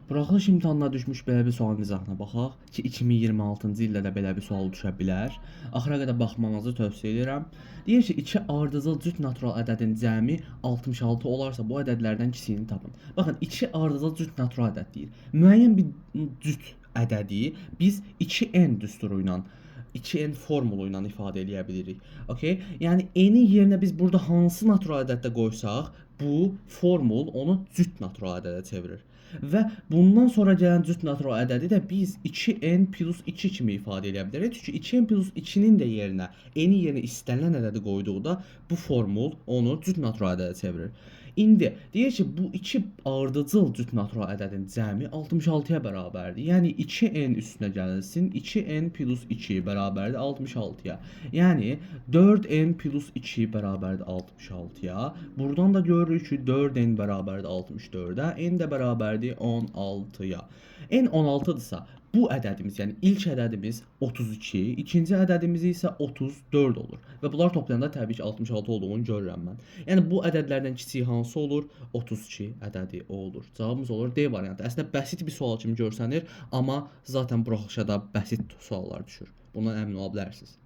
Buraxılış imtahanına düşmüş belə bir sualın izahına baxaq ki, 2026-cı ildə də belə bir sual düşə bilər. Axıra qədər baxmanızı tövsiyə edirəm. Deyir ki, iki ardıcıl cüt natural ədədin cəmi 66 olarsa bu ədədlərdən kiçiyini tapın. Baxın, iki ardıcıl cüt natural ədəd deyir. Müəyyən bir cüt ədədi biz 2n düsturu ilə 2n formulu ilə ifadə edə bilirik. Okay? Yəni n-in yerinə biz burada hansı natural ədəddə qoysaq, bu formul onu cüt natural ədədə çevirir. Və bundan sonra gələn cüt natural ədədi də biz 2n plus 2 kimi ifadə edə bilərik. Çünki 2n plus 2-nin də yerinə n-in yerinə istənilən ədədi qoyduqda bu formul onu cüt natural ədədə çevirir. İndi deyir ki, bu iki ardıcıl cüt natural ədədin cəmi 66-ya bərabərdir. Yəni 2n üstünə gəlsin, 2n plus 2 bərabərdir 66-ya. Yəni 4n plus 2 bərabərdir 66-ya. Buradan da görürük ki, 4n bərabərdir 64-ə, n də bərabərdir 16-ya. n 16-dırsa, bu ədədimiz, yəni ilk ədədimiz 32, ikinci ədədimiz isə 34 olur. Və bunlar toplayanda təbii ki 66 olduğunu görürəm mən. Yəni bu ədədlərdən kiçik hansı olur? 32 ədədi o olur. Cavabımız olur D variantı. Əslində bəsit bir sual kimi görsənir, amma zaten buraxılışa da bəsit suallar düşür. Bundan əmin ola bilərsiniz.